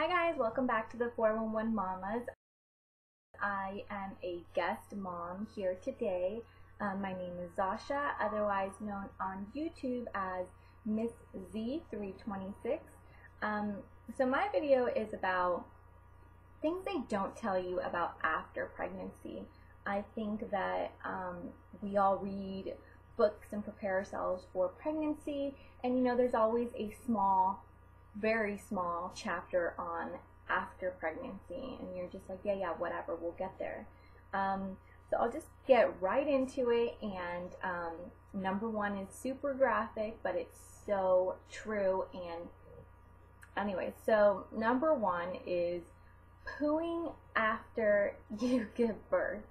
Hi guys, welcome back to the 411 Mamas. I am a guest mom here today. My name is Zacha, otherwise known on YouTube as Miss Z326. So my video is about things they don't tell you about after pregnancy. I think that we all read books and prepare ourselves for pregnancy, and there's always a very small chapter on after pregnancy, and you're just like, yeah, whatever, we'll get there. So I'll just get right into it, and number one is super graphic, but it's so true. And anyway, so number one is pooing after you give birth.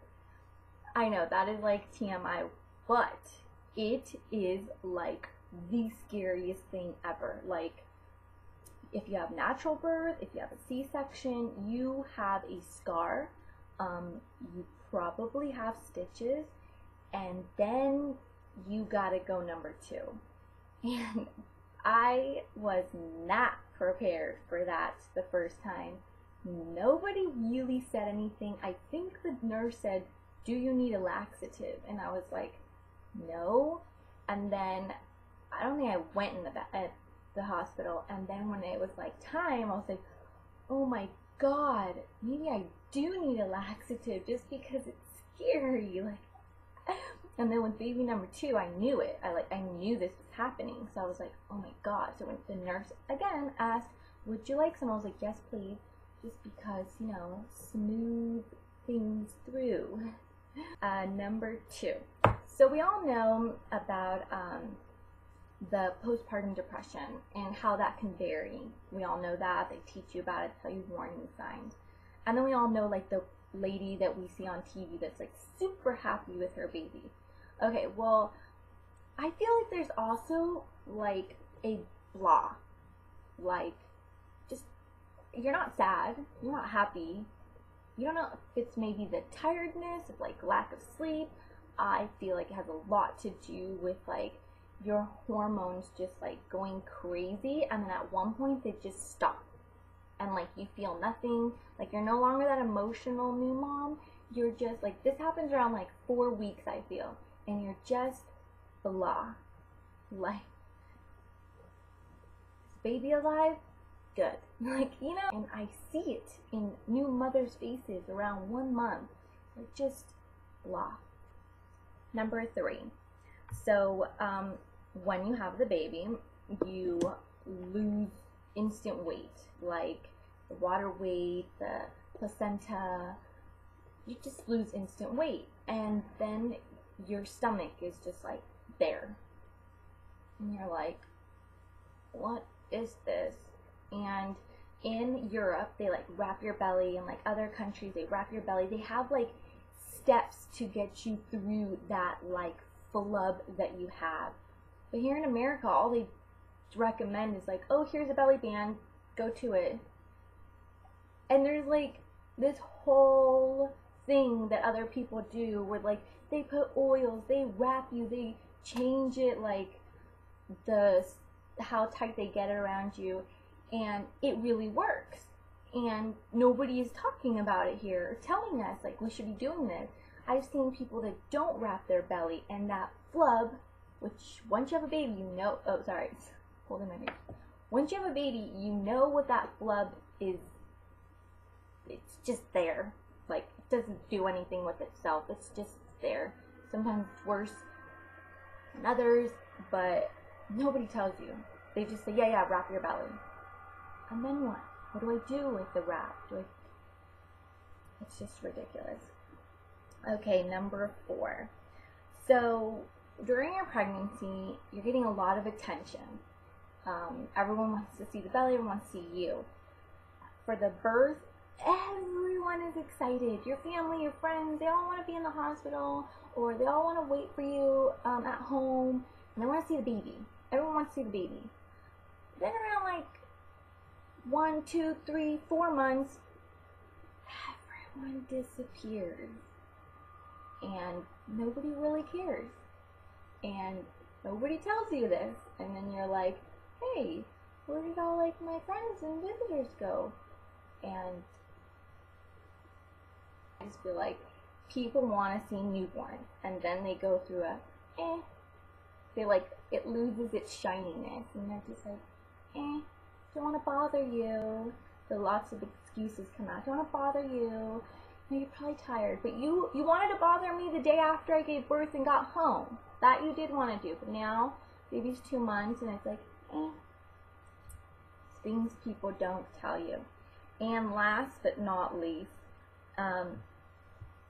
I know that is like TMI, but it is like the scariest thing ever. Like, if you have natural birth, if you have a C-section, you have a scar, you probably have stitches, and then you gotta go number two. And I was not prepared for that the first time. Nobody really said anything. I think the nurse said, "Do you need a laxative?" And I was like, no. And then I don't think I went in the hospital, and then when it was like time, I was like, oh my god, maybe I do need a laxative just because it's scary. Like, and then with baby number two, I knew it. I knew this was happening, so I was like, oh my god. So when the nurse again asked, would you like some, I was like, yes please, just because, smooth things through. Number two, so we all know about the postpartum depression and how that can vary. We all know that. They teach you about it, tell you warning signs. And then we all know, like, the lady that we see on TV that's like super happy with her baby. Okay, well, I feel like there's also like a blah. Like, just, you're not sad, you're not happy. You don't know if it's maybe the tiredness, of like lack of sleep. I feel like it has a lot to do with like your hormones just like going crazy, and then at one point they just stop, and like you feel nothing, like you're no longer that emotional new mom. You're just like, this happens around like 4 weeks, I feel, and you're just blah. Like, is baby alive? Good. Like, and I see it in new mothers' faces around 1 month. They're just blah. Number three, so when you have the baby, you lose instant weight, like the water weight, the placenta. You just lose instant weight, and then your stomach is just like there, and you're like, what is this? And in Europe, they like wrap your belly, and like other countries, they wrap your belly. They have like steps to get you through that like flub that you have. But here in America, all they recommend is like, oh, here's a belly band, go to it. And there's like this whole thing that other people do where like they put oils, they wrap you, they change it, like how tight they get it around you, and it really works. And nobody is talking about it here or telling us like we should be doing this. I've seen people that don't wrap their belly, and that flub, which once you have a baby, oh sorry, holding my face. Once you have a baby, you know what that flub is. It's just there. Like, it doesn't do anything with itself. It's just there. Sometimes it's worse than others, but nobody tells you. They just say, yeah, wrap your belly. And then what? What do I do with the wrap? It's just ridiculous. Okay, number four. So during your pregnancy, you're getting a lot of attention. Everyone wants to see the belly, everyone wants to see you. For the birth, everyone is excited. Your family, your friends, they all want to be in the hospital, or they all want to wait for you at home, and they want to see the baby. Everyone wants to see the baby. Then around like 1, 2, 3, 4 months, everyone disappears, and nobody really cares, and nobody tells you this, and then you're like, hey, where did all like my friends and visitors go? And I just feel like people want to see newborns, and then they go through they like, it loses its shininess, and they're just like, don't want to bother you. So lots of excuses come out. Don't want to bother you. You're probably tired, but you wanted to bother me the day after I gave birth and got home. That you did want to do, but now baby's 2 months, and it's like, things people don't tell you. And last but not least,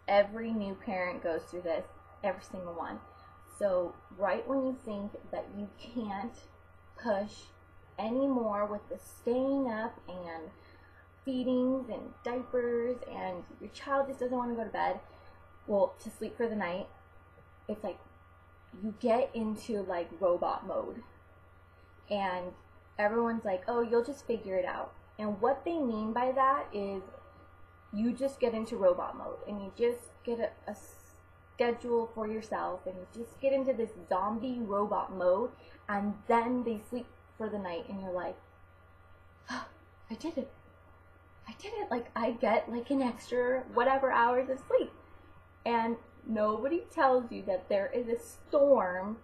every new parent goes through this, every single one. So right when you think that you can't push anymore with the staying up and feedings and diapers, and your child just doesn't want to go to bed, well, to sleep for the night, it's like you get into like robot mode, and everyone's like, oh, you'll just figure it out. And what they mean by that is you just get into robot mode, and you just get a schedule for yourself, and you just get into this zombie robot mode, and then they sleep for the night, and you're like, oh, I did it. Like, I get like an extra whatever hours of sleep. And nobody tells you that there is a storm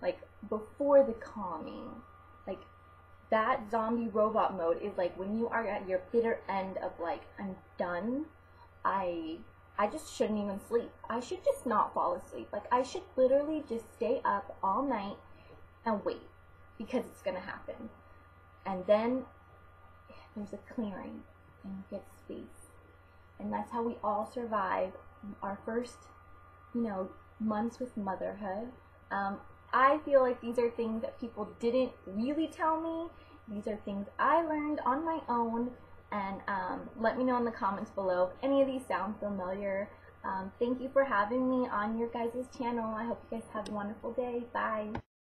like before the calming. Like, that zombie robot mode is like when you are at your bitter end of like, I'm done. I just shouldn't even sleep. I should just not fall asleep. Like, I should literally just stay up all night and wait, because it's gonna happen. And then there's a clearing, and you get space. And that's how we all survive our first, months with motherhood. I feel like these are things that people didn't really tell me. These are things I learned on my own. And let me know in the comments below if any of these sound familiar. Thank you for having me on your guys' channel. I hope you guys have a wonderful day. Bye.